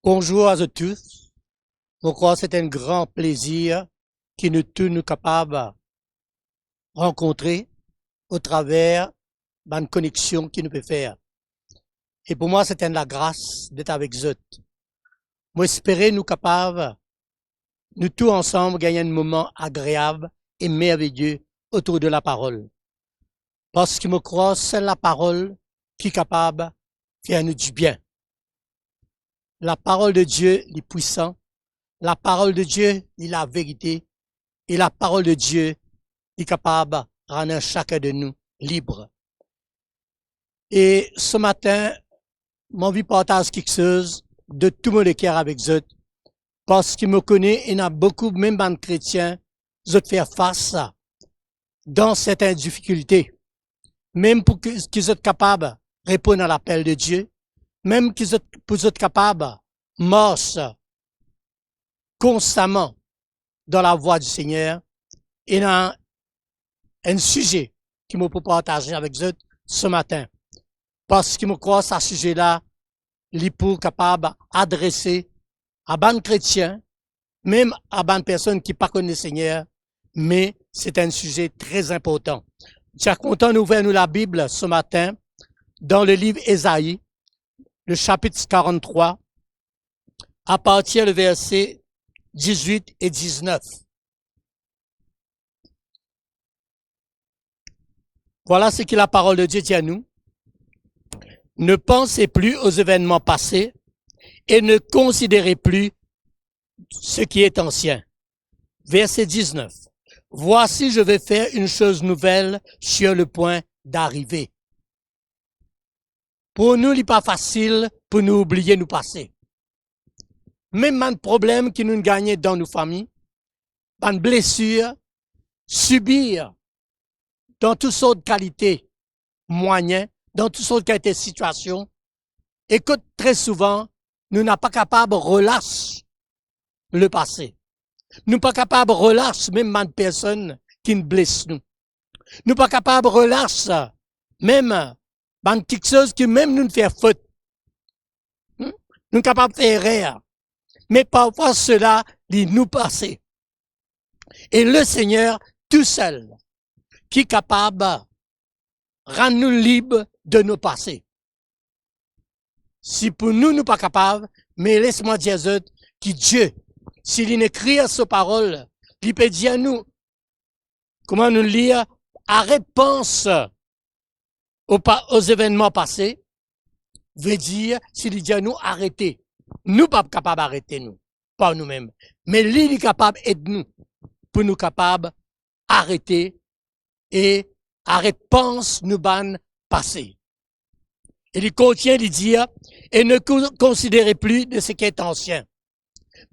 Bonjour à tous. Je crois que c'est un grand plaisir que nous tous nous capables de rencontrer au travers d'une connexion qui nous peut faire. Et pour moi, c'est la grâce d'être avec eux. Moi, espérer nous capables, nous tous ensemble, gagner un moment agréable et merveilleux autour de la parole. Parce que je crois que c'est la parole qui est capable de faire nous du bien. La parole de Dieu est puissante. La parole de Dieu est la vérité. Et la parole de Dieu est capable de rendre chacun de nous libre. Et ce matin, mon vie partage quelque chose de tout mon cœur avec eux. Parce qu'il me connaît, il y a beaucoup, même de chrétiens, de faire face dans certaines difficultés. Même pour qu'ils soient capables de répondre à l'appel de Dieu. Même qu'ils soient capables de marcher constamment dans la voie du Seigneur. Il y a un sujet qui me peut partager avec eux ce matin. Parce que je crois que ce sujet-là, il est pour capable d'adresser à ban chrétiens, même à ban personnes qui ne connaissent pas le Seigneur, mais c'est un sujet très important. Je suis content d'ouvrir nous la Bible ce matin dans le livre Ésaïe, le chapitre 43, à partir du verset 18 et 19. Voilà ce que la parole de Dieu dit à nous. Ne pensez plus aux événements passés et ne considérez plus ce qui est ancien. Verset 19. Voici, je vais faire une chose nouvelle sur le point d'arriver. Pour nous, il n'est pas facile pour nous oublier nous passé. Même un problème qui nous gagne dans nos familles, une blessure, subir dans toutes sortes de qualités, moyens, dans toutes sortes de qualités de situations, et que très souvent, nous n'sommes pas capables de relâcher le passé. Nous ne sommes pas capables de relâcher même une personne qui nous blesse nous. Nous ne sommes pas capables de relâcher même quelque chose qui même nous fait faute. Nous sommes capables de faire erreur. Mais parfois cela dit nous passer. Et le Seigneur, tout seul, qui est capable de rendre nous libres de nos passés. Si pour nous, nous pas capables, mais laisse-moi dire que Dieu, s'il écrit à sa parole, il peut dire à nous, comment nous lire, arrête pense aux événements passés, veut dire, s'il dit à nous, arrêtez. Nous pas capables d'arrêter nous, pas nous-mêmes. Mais lui, il est capable d'aider nous, pour nous capables d'arrêter et arrête pense nous ban passé. Et il continue de dire, et ne considérez plus de ce qui est ancien.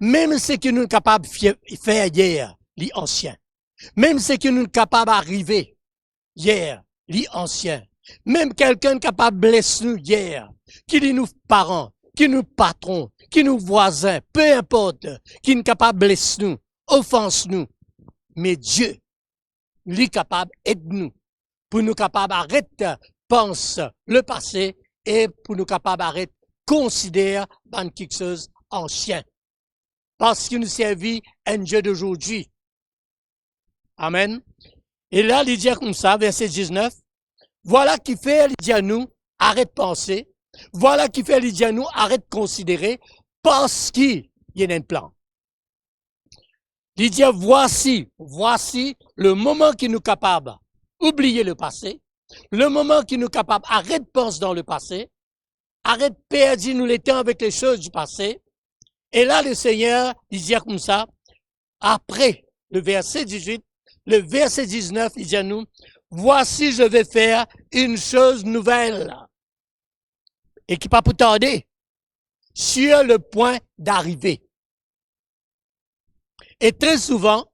Même ce que nous sommes capables de faire hier, l'ancien. Même ce que nous sommes capables d'arriver hier, l'ancien. Même quelqu'un capable de blesser nous hier, qui est nos parents, qui est nos patrons, qui est nos voisins, peu importe, qui est capable de blesser nous, offense nous. Mais Dieu, lui est capable d'aider nous, pour nous capables d'arrêter, pense le passé, et pour nous capables d'arrêter, considérer dans quelque chose ancien. Parce qu'il nous servit un Dieu d'aujourd'hui. Amen. Et là, il dit comme ça, verset 19, voilà qui fait, il dit à nous, arrête de penser. Voilà qui fait, il dit à nous, arrête de considérer, parce qu'il y a un plan. Il dit, voici le moment qui nous capable d'oublier le passé, le moment qui nous capable, arrête de penser dans le passé, arrête de perdre nous les temps avec les choses du passé. Et là, le Seigneur, il dit comme ça, après le verset 18, le verset 19, il dit à nous, voici, je vais faire une chose nouvelle. Et qui pas pour tarder, sur le point d'arriver. Et très souvent,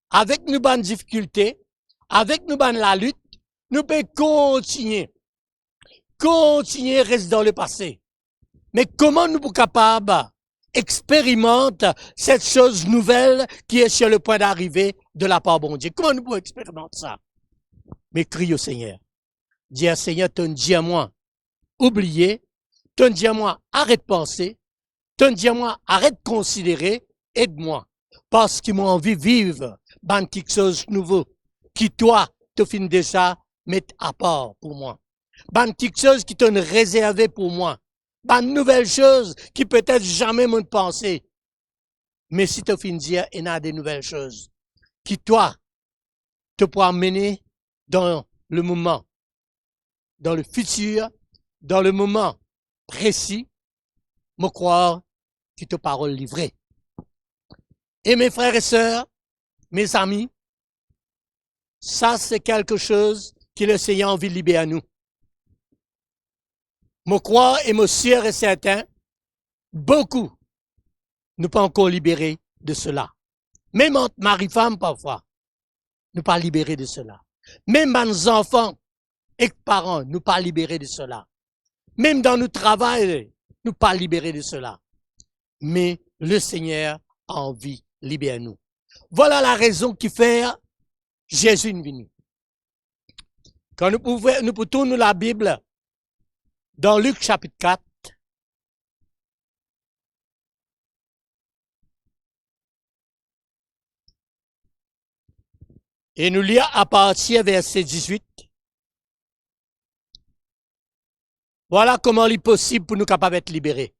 avec nos bonnes difficultés, avec nos bonnes la lutte, nous pouvons continuer à rester dans le passé. Mais comment nous sommes capables d'expérimenter cette chose nouvelle qui est sur le point d'arriver de la part de bon Dieu? Comment nous pouvons expérimenter ça? Mais crie au Seigneur. Dis à Seigneur, dis à moi, oubliez, dis à moi, arrête de penser, dis-moi, arrête de considérer, aide-moi. Parce qu'ils m'ont envie de vivre dans quelque chose de nouveau. Qui toi, te fin déjà mettre à part pour moi. Dans quelque chose qui t'ont réservé pour moi. Dans une nouvelle chose qui peut-être jamais m'ont pensé. Mais si tu fin dire, il y a des nouvelles choses. Qui toi, te pourra mener dans le moment, dans le futur, dans le moment précis, me croire que te parole livrée. Et mes frères et sœurs, mes amis, ça c'est quelque chose que le Seigneur a envie de libérer à nous. Me croire et me sûr et certain, beaucoup ne pas encore libérés de cela. Même entre mari-femme parfois, nous pas libérés de cela. Même dans nos enfants et parents, nous pas libérés de cela. Même dans notre travail, nous pas libérés de cela. Mais le Seigneur a envie de libérer nous. Voilà la raison qui fait Jésus est venu. Quand nous pouvons tourner la Bible dans Luc chapitre 4, et nous lire à partir verset 18. Voilà comment il est possible pour nous capables d'être libérés.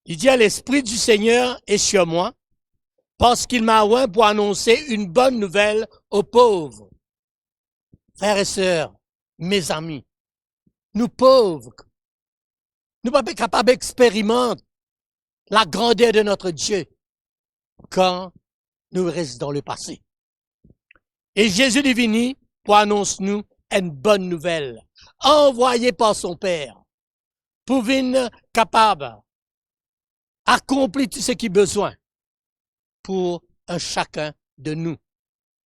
Il dit à l'Esprit du Seigneur est sur moi, parce qu'il m'a oint pour annoncer une bonne nouvelle aux pauvres. Frères et sœurs, mes amis, nous pauvres, nous ne sommes pas capables d'expérimenter la grandeur de notre Dieu quand nous restons dans le passé. Et Jésus est venu pour annoncer nous une bonne nouvelle, envoyée par son Père, pour venir capable d'accomplir tout ce qui est besoin pour un chacun de nous,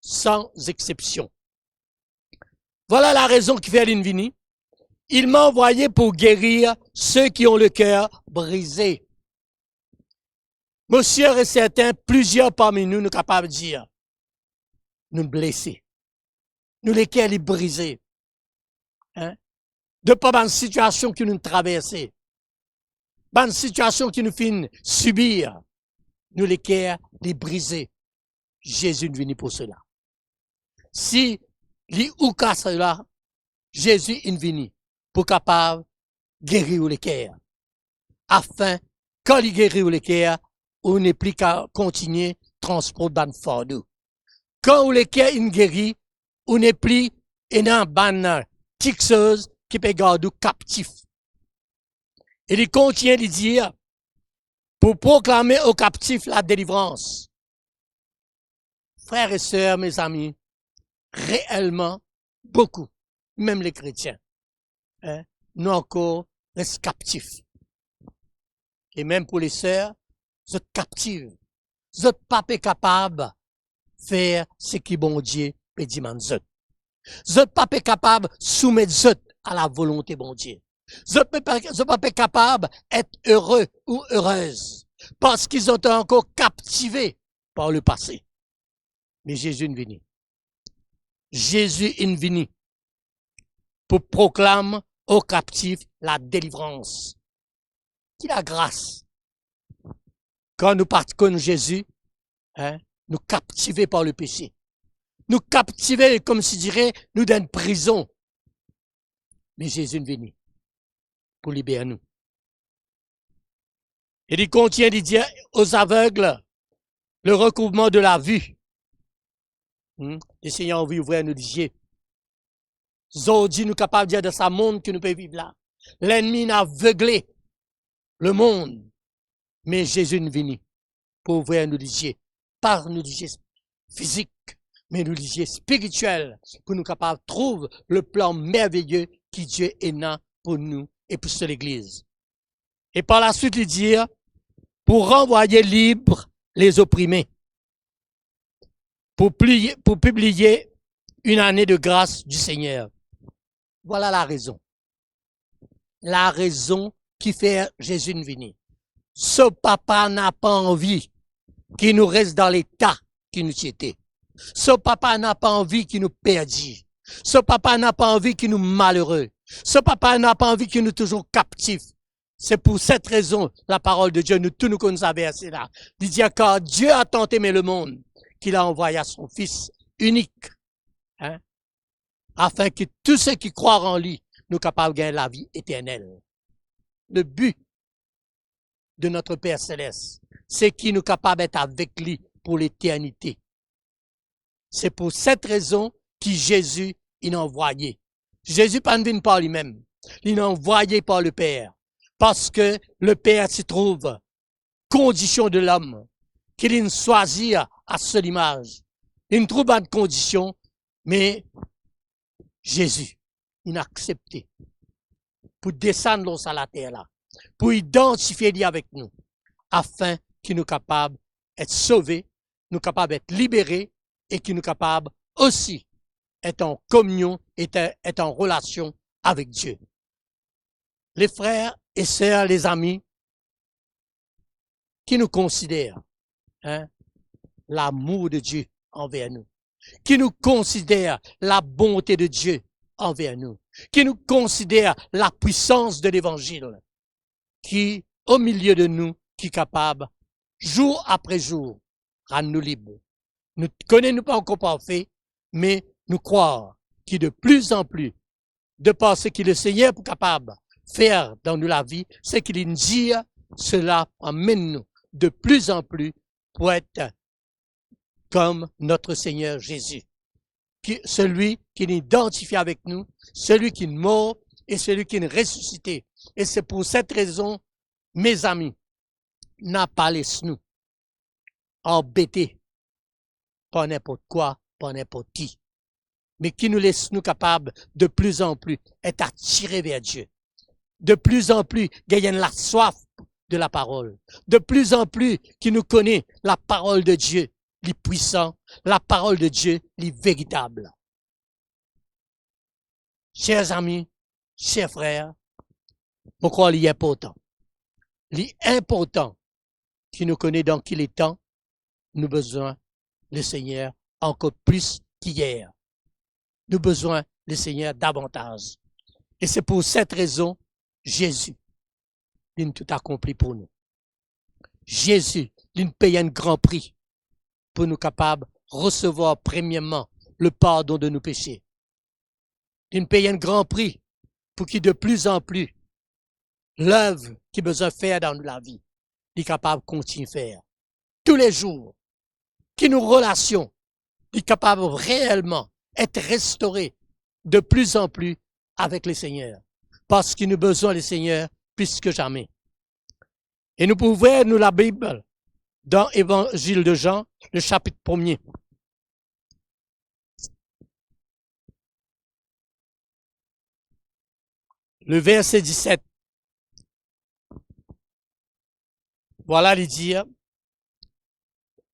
sans exception. Voilà la raison qui fait l'invini. Il m'a envoyé pour guérir ceux qui ont le cœur brisé. Monsieur et certain, plusieurs parmi nous, nous capables de dire, nous blessés, nous les cœurs brisés, hein? De pas dans une situation qui nous traversons, dans une situation qui nous fait subir, nous les cœurs les brisés. Jésus est venu pour cela. Si li ou ka cela, Jésus est venu pour capable guérir les cœurs, afin quand il guérit les cœurs, on n'est plus qu'à continuer transport dans le fardeau. Quand les cœurs sont guéris, on n'est plus en ban quelque chose qui peut garder captif. Et il continue de dire, pour proclamer aux captifs la délivrance. Frères et sœurs, mes amis, réellement, beaucoup, même les chrétiens, hein, nous encore restent captifs. Et même pour les sœurs, vous êtes captives. Vous n'êtes pas capable de faire ce qui bon Dieu peut demander. Vous n'êtes pas capable de soumettre à la volonté bon Dieu. Vous n'êtes pas capable d'être heureux ou heureuse parce qu'ils ont encore captivés par le passé. Mais Jésus est venu. Jésus est venu pour proclamer aux captifs la délivrance. Qui la grâce. Quand nous partons Jésus, hein, nous captivés par le péché. Nous captivés, comme si dirait, nous dans une prison. Mais Jésus est venu pour libérer nous. Et il continue de dire aux aveugles le recouvrement de la vue. Le Seigneur a envie d'ouvrir nos yeux. Aujourd'hui, nous sommes capables de dire de ce monde que nous pouvons vivre là. L'ennemi n'a aveuglé le monde. Mais Jésus est venu pour ouvrir nos yeux. Pas nos yeux physiques, mais nos yeux spirituels. Pour nous capables de trouver le plan merveilleux qui Dieu est là pour nous et pour l'Église. Et par la suite, il dit, pour renvoyer libres les opprimés. Pour publier une année de grâce du Seigneur. Voilà la raison. La raison qui fait Jésus venir. Ce papa n'a pas envie qu'il nous reste dans l'état qui nous était. Ce papa n'a pas envie qu'il nous perdit. Ce papa n'a pas envie qu'il nous malheureux. Ce papa n'a pas envie qu'il nous toujours captifs. C'est pour cette raison, la parole de Dieu, nous tous nous connaissons verset là. Il dit, car Dieu a tant aimé le monde, qu'il a envoyé à son Fils unique, hein, afin que tous ceux qui croient en lui, nous capables de gagner la vie éternelle. Le but de notre Père Céleste, c'est qu'il nous capable d'être avec lui pour l'éternité. C'est pour cette raison que Jésus, il a envoyé. Jésus pas venu par lui-même. Il a envoyé par le Père. Parce que le Père se trouve condition de l'homme, qu'il choisit à seule image. Il trouve une condition, mais Jésus, il a accepté pour descendre sur la terre là, pour identifier lui avec nous, afin qu'il nous capable d'être sauvés, nous capable d'être libérés et qu'il nous capable aussi d'être en communion, être en relation avec Dieu. Les frères et sœurs, les amis, qui nous considèrent, hein, l'amour de Dieu envers nous, qui nous considèrent la bonté de Dieu envers nous, qui nous considèrent la puissance de l'Évangile, qui, au milieu de nous, qui est capable, jour après jour, rendre nous libres. Nous ne connaissons pas encore parfait, mais nous croire qu'il de plus en plus, de par ce que le Seigneur est capable de faire dans nous la vie, c'est qu'il nous dit, cela emmène nous de plus en plus pour être comme notre Seigneur Jésus. Celui qui nous identifie avec nous, celui qui est mort et celui qui est ressuscité. Et c'est pour cette raison, mes amis, n'a pas laissé nous embêter par n'importe quoi, par n'importe qui, mais qui nous laisse nous capables de plus en plus être attirés vers Dieu. De plus en plus, gagner la soif de la parole. De plus en plus, qui nous connaît la parole de Dieu, les puissants, la parole de Dieu, les véritables. Chers amis, chers frères, je crois qu'il est important. L'important qui nous connaît dans qu'il est temps, nous besoin le Seigneur encore plus qu'hier. Nous besoin le Seigneur davantage. Et c'est pour cette raison, Jésus, il a tout accompli pour nous. Jésus, il paye un grand prix pour nous capables de recevoir premièrement le pardon de nos péchés. Il paye un grand prix pour qu'il de plus en plus l'œuvre qu'il a besoin de faire dans la vie, il est capable de continuer à faire. Tous les jours, qui nos relations, il est capable réellement être restauré de plus en plus avec le Seigneur. Parce qu'il nous a besoin du Seigneur plus que jamais. Et nous pouvons ouvrir nous la Bible dans l'Évangile de Jean, le chapitre 1er. Le verset 17. Voilà, il dit,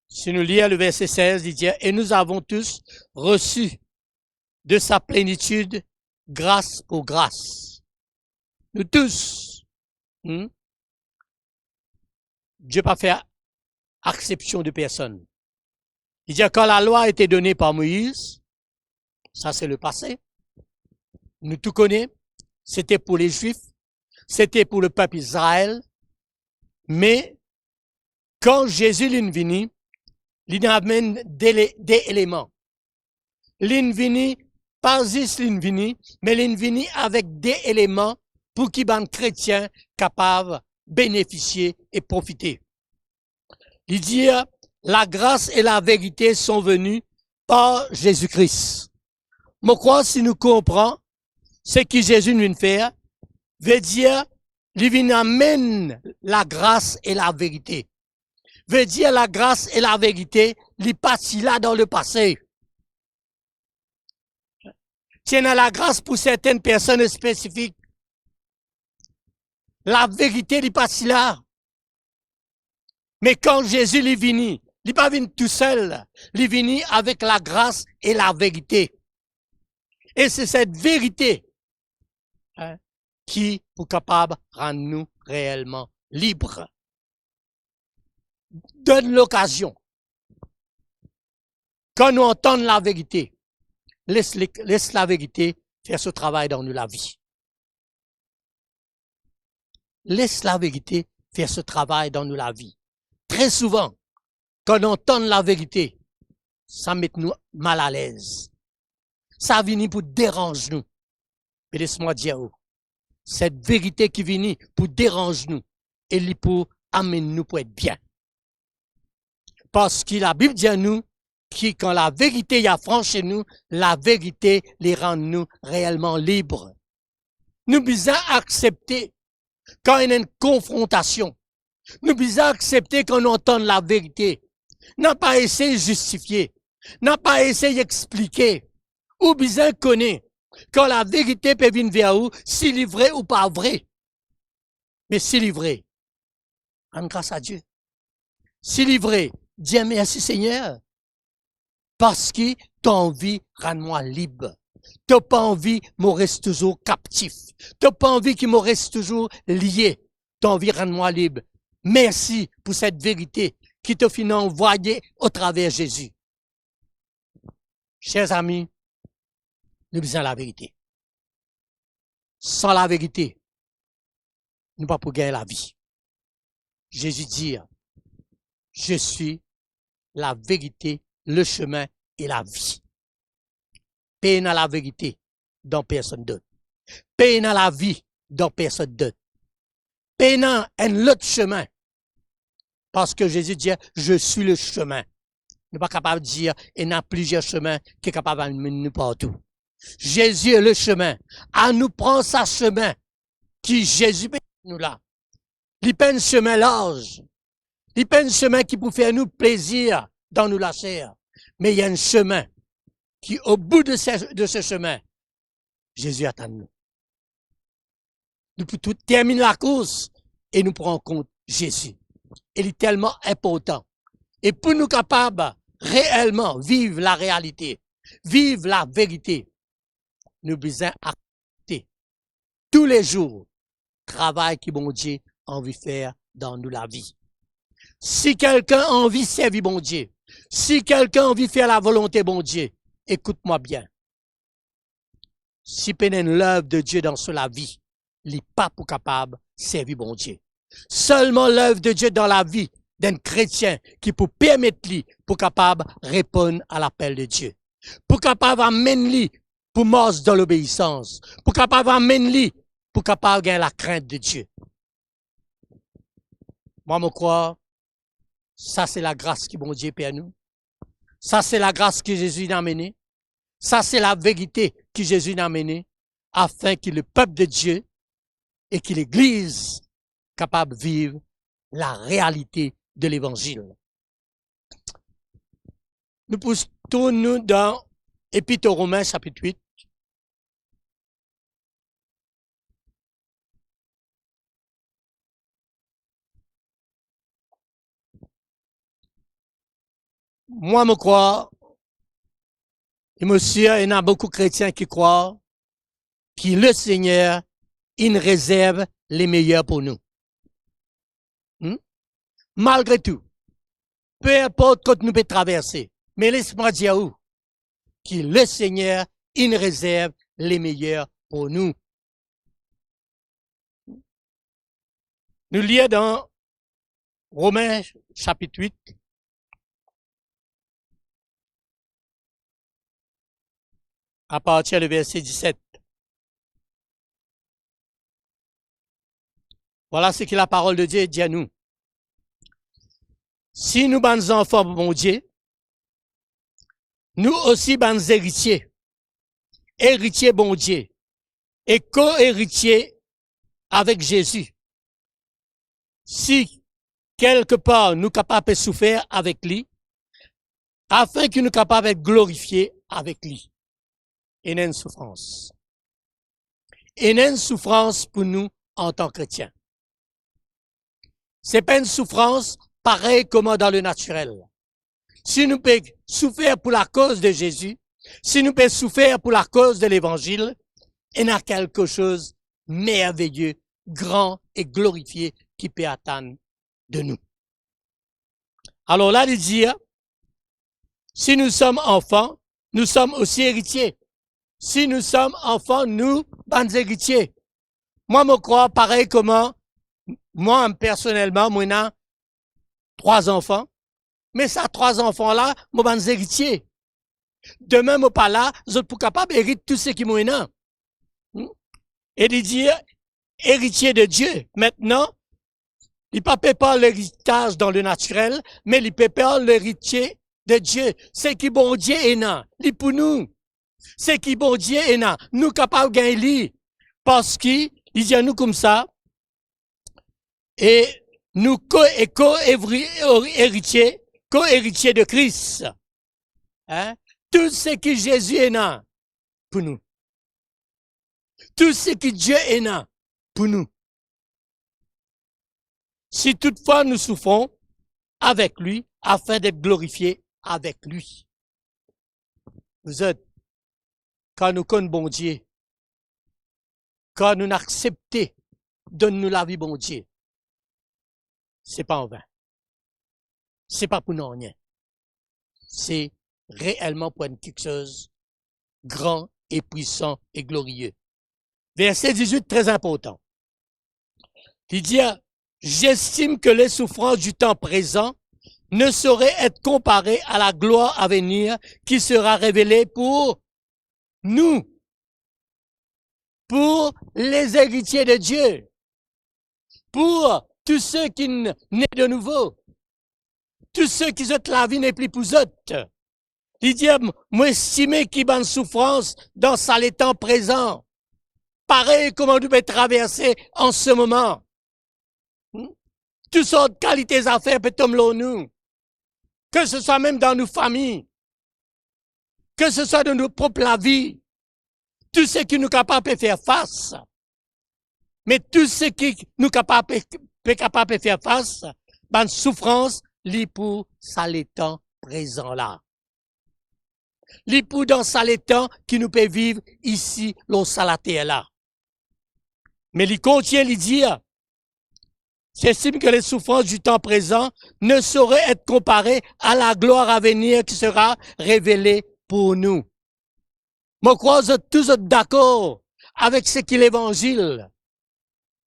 si nous lisons le verset 16, il dit, et nous avons tous reçu de sa plénitude grâce pour grâce. Nous tous. Dieu n'a pas fait exception de personne. Il dit, quand la loi a été donnée par Moïse, ça c'est le passé, nous tout connaissons, c'était pour les Juifs, c'était pour le peuple Israël, mais quand Jésus est venu, il amène des éléments. Il est venu, pas juste il est venu, mais il est venu avec des éléments pour qu'il y ait un chrétien capable de bénéficier et profiter. Il dit, la grâce et la vérité sont venues par Jésus-Christ. Je crois si nous comprenons ce que Jésus vient faire, veut dire, il vient amener la grâce et la vérité. Veut dire la grâce et la vérité, il passe là dans le passé. Tiens à la grâce pour certaines personnes spécifiques. La vérité, il passe là. Mais quand Jésus est venu, il n'est pas venu tout seul. Il est venu avec la grâce et la vérité. Et c'est cette vérité qui est capable de rendre nous réellement libres. Donne l'occasion. Quand nous entendons la vérité, laisse la vérité faire ce travail dans nous la vie. Laisse la vérité faire ce travail dans nous la vie. Très souvent, quand on entend la vérité, ça met nous mal à l'aise. Ça vient pour déranger nous. Mais laisse-moi dire, cette vérité qui vient pour déranger nous, et pour amener nous pour être bien. Parce que la Bible dit à nous, que quand la vérité y a franchi nous, la vérité les rend nous réellement libres. Nous devons accepter quand il y a une confrontation. Nous devons accepter quand on entend la vérité. N'a pas essayé de justifier. N'a pas essayé d'expliquer. Ou besoin connaître quand la vérité peut venir vers vous, s'il est vrai ou pas vrai. Mais s'il est vrai, en grâce à Dieu. S'il est vrai, dis merci Seigneur. Parce que t'as envie, rends-moi libre. T'as pas envie, me reste toujours captif. T'as pas envie qu'il me reste toujours lié. T'as envie, rends-moi libre. Merci pour cette vérité qui te finit envoyée au travers de Jésus. Chers amis, nous besoin la vérité. Sans la vérité, nous ne pouvons pas gagner la vie. Jésus dit, je suis la vérité, le chemin et la vie. Paix dans la vérité, dans personne d'autre. Paix dans la vie, dans personne d'autre. Paix dans un autre chemin. Parce que Jésus dit, je suis le chemin. Nous ne sommes pas capables de dire, il y a plusieurs chemins qui sont capables de mener nous partout. Jésus est le chemin. À nous prendre sa chemin, qui Jésus nous là. Il peine chemin large. Il peine chemin qui peut faire nous plaisir dans nous la chair. Mais il y a un chemin qui, au bout de ce chemin, Jésus attend nous. Nous pouvons tout terminer la course et nous prenons en compte Jésus. Il est tellement important. Et pour nous capables réellement vivre la réalité, vivre la vérité, nous devons accepter tous les jours le travail que bon Dieu a envie de faire dans nous la vie. Si quelqu'un a envie de servir bon Dieu, si quelqu'un a envie de faire la volonté bon Dieu, écoute-moi bien. Si peine l'œuvre de Dieu dans la vie, il n'est pas pour capable de servir bon Dieu. Seulement l'œuvre de Dieu dans la vie d'un chrétien qui peut permettre lui pour capable répondre à l'appel de Dieu. Pour capable amener lui pour marcher dans l'obéissance. Pour capable amener lui pour capable gagner la crainte de Dieu. Moi, je crois, ça c'est la grâce que bon Dieu perd nous. Ça c'est la grâce que Jésus a amenée. Ça c'est la vérité que Jésus a amenée afin que le peuple de Dieu et que l'Église capable de vivre la réalité de l'Évangile. Nous poussons-nous dans Épître aux Romains, chapitre 8. Moi, je crois, et monsieur, il y en a beaucoup de chrétiens qui croient que le Seigneur, il réserve les meilleurs pour nous. Malgré tout, peu importe quand nous pouvons traverser, mais laisse-moi dire où, que le Seigneur, il réserve les meilleurs pour nous. Nous lisons dans Romains chapitre 8, à partir du verset 17. Voilà ce que la parole de Dieu dit à nous. Si nous sommes enfants de bon Dieu, nous aussi sommes héritiers. Héritiers bon Dieu. Et co-héritiers avec Jésus. Si quelque part nous sommes capables de souffrir avec lui, afin que nous soyons capables d'être glorifiés avec lui. Et une souffrance. Et une souffrance pour nous en tant que chrétiens. C'est pas une souffrance pareille comme dans le naturel. Si nous pouvons souffrir pour la cause de Jésus, si nous pouvons souffrir pour la cause de l'Évangile, il y a quelque chose de merveilleux, grand et glorifié qui peut attendre de nous. Alors là, il dit, si nous sommes enfants, nous sommes aussi héritiers. Si nous sommes enfants, nous, sommes héritiers. Moi, je crois pareil comment Moi, personnellement, moi, j'ai 3 enfants. Mais ces 3 enfants-là, moi, ben, héritiers. Demain, moi, pas là, je suis capable d'hériter tout ce qui moi, là. Et de dire, héritier de Dieu. Maintenant, il ne paie pas l'héritage dans le naturel, mais il paie pas l'héritier de Dieu. C'est qui bon Dieu est là. Il pour nous. C'est qui bon Dieu est là. Nous capables de gagner. Parce qu'il dit à nous comme ça. Et nous co-héritiers de Christ. Hein? Tout ce qui Jésus est là pour nous. Tout ce qui Dieu est là pour nous. Si toutefois nous souffrons avec lui, afin d'être glorifiés avec lui. Vous êtes, quand nous connaissons bon Dieu, quand nous acceptons, donne-nous la vie, bon Dieu, c'est pas en vain. C'est pas pour nous rien. C'est réellement pour quelque chose grand et puissant et glorieux. Verset 18, très important. Il dit, j'estime que les souffrances du temps présent ne sauraient être comparées à la gloire à venir qui sera révélée pour nous, pour les héritiers de Dieu, pour tous ceux qui naissent de nouveau, tous ceux qui ont la vie n'est plus pour eux. Il dit, moi estimé qui ban souffrance dans ça les temps présents, pareil comme on peut traverser en ce moment. Toutes sortes de qualités à faire peut nous. Que ce soit même dans nos familles, que ce soit dans nos propres vies, tout ce qui nous capable de faire face. Mais tout ce qui nous capable de faire face, ben souffrance, li pour ça les temps présents là. Li pour dans ça les temps qui nous peut vivre ici, l'on salaté là. Mais il contient lui dire, j'estime que les souffrances du temps présent ne sauraient être comparées à la gloire à venir qui sera révélée pour nous. Moi, crois que tous êtes d'accord avec ce qu'il l'évangile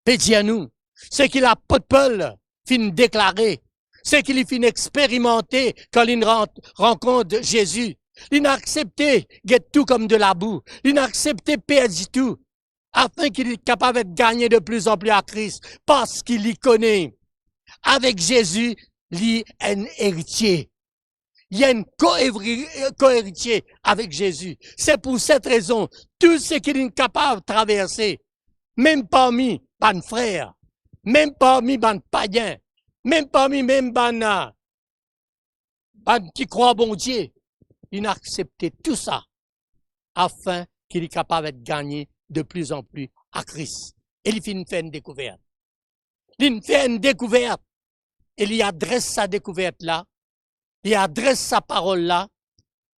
peut dire à nous, ce qu'il l'apôtre Paul fin déclarer, ce qu'il fin expérimenter quand il rencontre Jésus. Il n'a accepté get tout comme de la boue. Il n'a accepté perdre tout afin qu'il est capable de gagner de plus en plus à Christ parce qu'il y connaît. Avec Jésus, il est un héritier. Il y a un co-héritier avec Jésus. C'est pour cette raison, tout ce qu'il est capable de traverser, même parmi les frères, même parmi les païens, même parmi même qui croient bon Dieu, il a accepté tout ça afin qu'il est capable de gagner de plus en plus à Christ. Et il fait une découverte. Il fait une découverte. Et il adresse sa découverte là. Il adresse sa parole là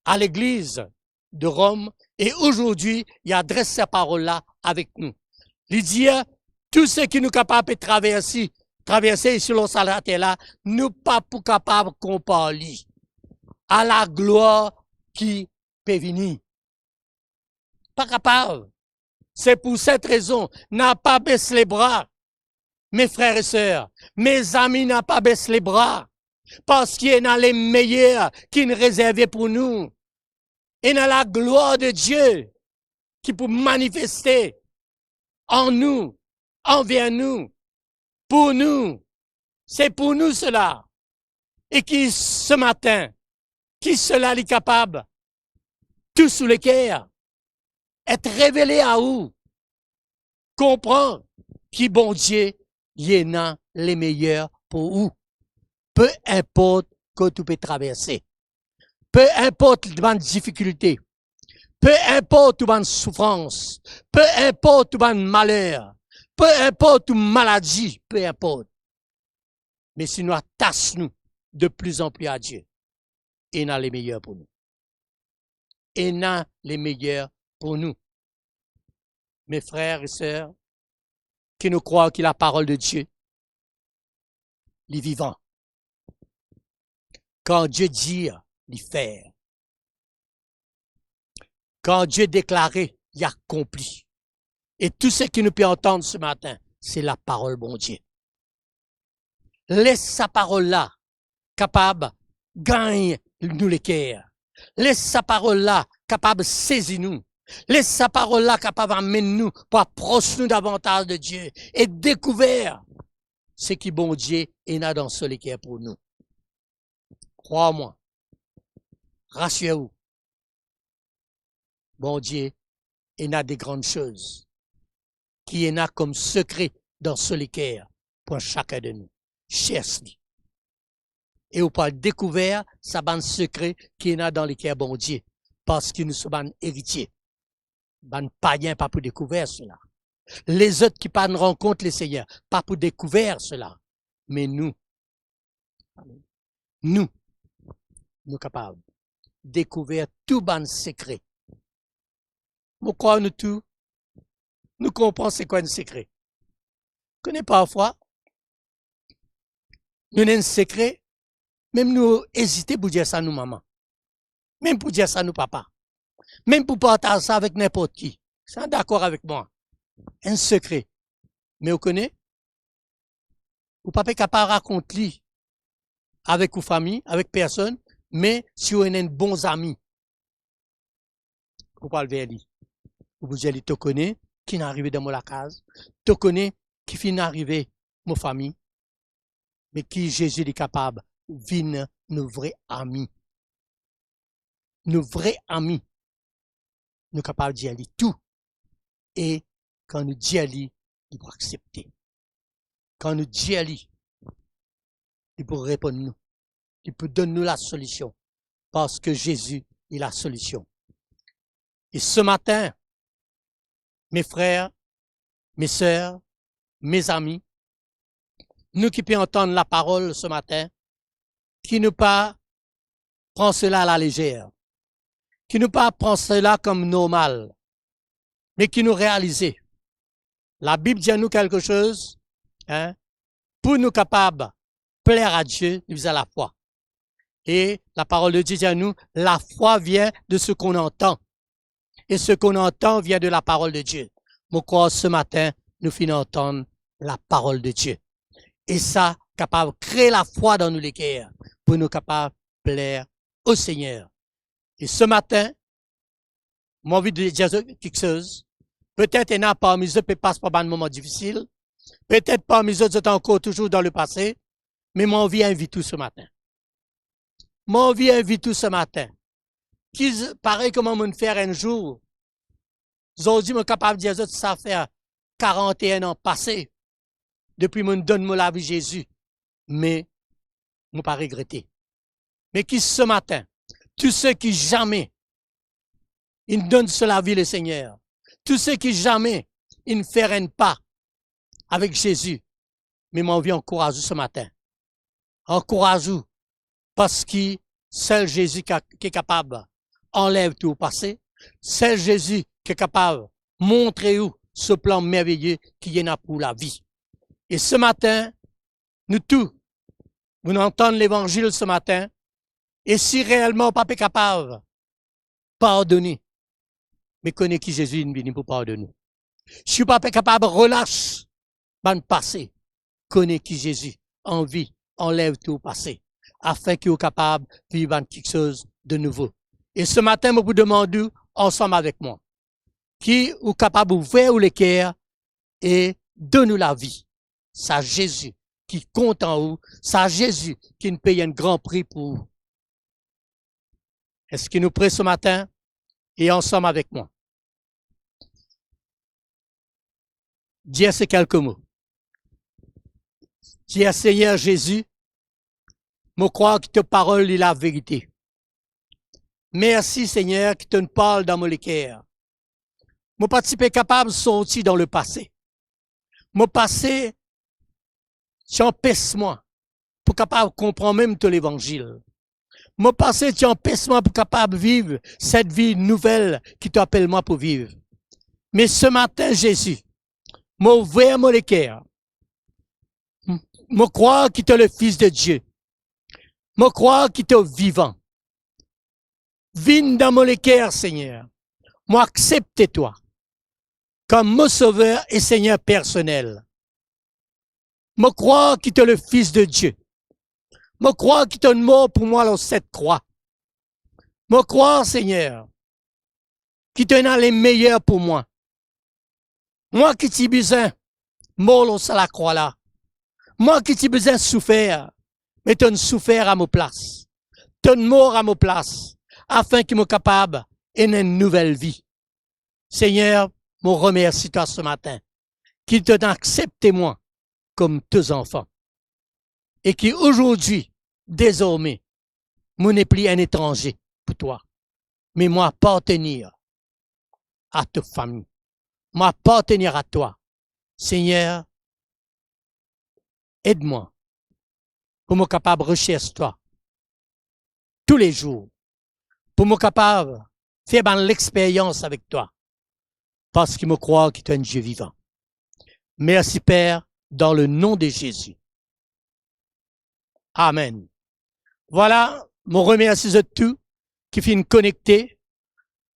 à l'église de Rome. Et aujourd'hui, il adresse sa parole là avec nous. Il dit, tout ce qui nous capable de traverser sur le salate là, nous pas pour capable de comparer à la gloire qui peut venir. Pas capable. C'est pour cette raison, n'a pas baissé les bras. Mes frères et sœurs, mes amis, n'a pas baissé les bras. Parce qu'il y en a les meilleurs qui nous réservaient pour nous. Et dans la gloire de Dieu qui peut manifester en nous, envers nous, pour nous. C'est pour nous cela. Et qui ce matin, qui cela est capable, tout sous le cœur, être révélé à où? Comprends qui bon Dieu, y en a les meilleurs pour où? Peu importe que tu peux traverser. Peu importe les difficultés. Peu importe les souffrances. Peu importe les malheurs. Peu importe les maladies. Peu importe. Mais si nous attachons de plus en plus à Dieu, il y en a les meilleurs pour nous. Il y en a les meilleurs pour nous. Mes frères et sœurs, qui nous croient que la parole de Dieu, les vivants. Quand Dieu dit, il fait. Quand Dieu déclaré, il accomplit. Et tout ce qui nous peut entendre ce matin, c'est la parole bon Dieu. Laisse sa parole là, capable, gagne nous les cœurs. Laisse sa parole là, capable, saisis nous. Laisse sa parole là, capable, amène nous pour approcher nous davantage de Dieu et découvrir ce qui bon Dieu est là dans ce cœur pour nous. Crois-moi, rassure-vous. Bon Dieu, il y a des grandes choses qui est là comme secret dans ce cœur pour chacun de nous. Cherche-lui. Et vous pouvez découvrir sa bande secret qui est là dans les cœurs bon Dieu. Parce que nous sommes héritiers. Ban païens pas pour découvrir cela. Les autres qui pas nous rencontrent les seigneurs, pas pour découvrir cela. Mais nous capables de découvrir tout ban secret. Pourquoi nous tout? Nous comprenons c'est quoi un secret. Connais parfois, nous avons un secret, même nous hésitons pour dire ça à nous maman. Même pour dire ça à nous papa. Même pour partager ça avec n'importe qui. C'est d'accord avec moi. Un secret. Mais vous connaissez? Vous ne pouvez pas capable de raconter avec vos familles, avec personne, mais si vous êtes un bon ami, vous parlez vers lui. Vous allez te connaître, qui n'est arrivé dans la case, te connaître, qui finit d'arriver, mon famille, mais qui Jésus est capable, vient nos vrais amis. Nos vrais amis. Nous sommes capables d'y aller tout. Et quand nous d'y aller, il faut accepter. Quand nous d'y aller, il peut répondre nous. Il peut donner nous la solution. Parce que Jésus est la solution. Et ce matin, mes frères, mes sœurs, mes amis, nous qui pouvons entendre la parole ce matin, qui ne pas prend cela à la légère, qui ne pas prend cela comme normal, mais qui nous réalise. La Bible dit à nous quelque chose, pour nous capables de plaire à Dieu, nous avons la foi. Et la parole de Dieu dit à nous, la foi vient de ce qu'on entend. Et ce qu'on entend vient de la parole de Dieu. Mon crois, ce matin, nous finissons d'entendre la parole de Dieu. Et ça, capable de créer la foi dans nous les cœurs, pour nous capables de plaire au Seigneur. Et ce matin, j'ai envie de dire quelque chose. Peut-être il y en a parmi eux qui passent par un moment difficile. Peut-être parmi eux qui sont encore toujours dans le passé. Mais mon vie invite tout ce matin. Mon vie invite tout ce matin. Qui, pareil comme on me faire un jour. Aujourd'hui, je suis capable de dire que ça fait 41 ans passés. Depuis que je donne la vie Jésus. Mais, je ne pas regretter. Mais qui ce matin, tous ceux qui jamais, ils donnent sur la vie le Seigneur. Tous ceux qui jamais, ils ne feront pas avec Jésus. Mais mon vie encourage ce matin. Encourage-vous. Parce que seul Jésus qui est capable enlève tout au passé. Seul Jésus qui est capable de montrer où ce plan merveilleux qui y en a pour la vie. Et ce matin, nous tous, vous entendons l'évangile ce matin. Et si réellement pas capable de pardonner, mais connaît qui Jésus est venu pour pardonner. Je suis pas capable de relâcher le passé. Connaît qui Jésus en vie, enlève tout au passé, afin qu'il soit capable de vivre quelque chose de nouveau. Et ce matin, je vous demande, ensemble avec moi, qui est capable d'ouvrir les cœurs et de nous la vie. C'est Jésus qui compte en vous, c'est Jésus qui nous paye un grand prix pour vous. Est-ce qu'il nous prie ce matin et ensemble avec moi? Dis ces quelques mots. Dis Seigneur Jésus, je crois que ta parole est la vérité. Merci Seigneur qui te parle dans mon cœur. Mon participé capable de sortir dans le passé. Mon passé, tu empêches-moi pour capable de comprendre même tout l'évangile. Mon passé, tu empêches-moi pour capable de vivre cette vie nouvelle qui t'appelle moi pour vivre. Mais ce matin, Jésus, m'a ouvert mon cœur. Je crois qu'il est le Fils de Dieu. Je crois qu'il est vivant. Viens dans mon cœur, Seigneur. Moi, accepte toi comme mon sauveur et Seigneur personnel. Je crois qu'il est le Fils de Dieu. Je crois qu'il est mort pour moi dans cette croix. Je crois, Seigneur, qu'il est les meilleurs pour moi. Moi qui t'ai besoin, mort sur la croix là. Moi qui t'ai besoin de souffrir, mais tu as souffert à ma place. Tu es mort à ma place, afin qu'il me capable d'une nouvelle vie. Seigneur, je remercie toi ce matin, qu'il t'a accepté moi comme tes enfants. Et qui aujourd'hui, désormais, je n'ai plus un étranger pour toi, mais moi appartenir à ta famille, moi appartenir à toi. Seigneur, aide-moi pour me capable de rechercher toi tous les jours, pour me capable de faire l'expérience avec toi, parce qu'il me croit que tu es un Dieu vivant. Merci Père, dans le nom de Jésus. Amen. Voilà, je remercie de tout qui finit connecté.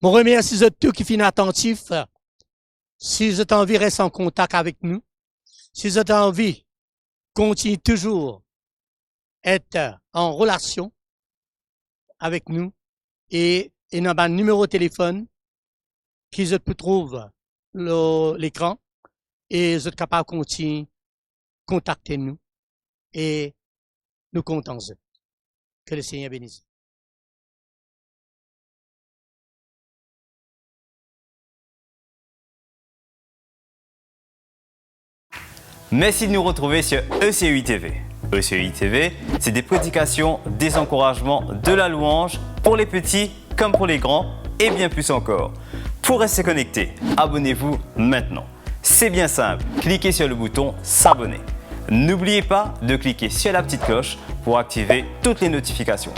Je remercie de tout qui finit attentif. Si vous avez envie de rester en contact avec nous, si vous avez envie continue toujours être en relation avec nous et dans un numéro de téléphone qui se trouve l'écran et vous êtes capable de continuer contacter nous et nous comptons. Que le Seigneur bénisse. Merci de nous retrouver sur ECUI TV. ECUI TV, c'est des prédications, des encouragements, de la louange pour les petits comme pour les grands et bien plus encore. Pour rester connecté, abonnez-vous maintenant. C'est bien simple, cliquez sur le bouton s'abonner. N'oubliez pas de cliquer sur la petite cloche pour activer toutes les notifications.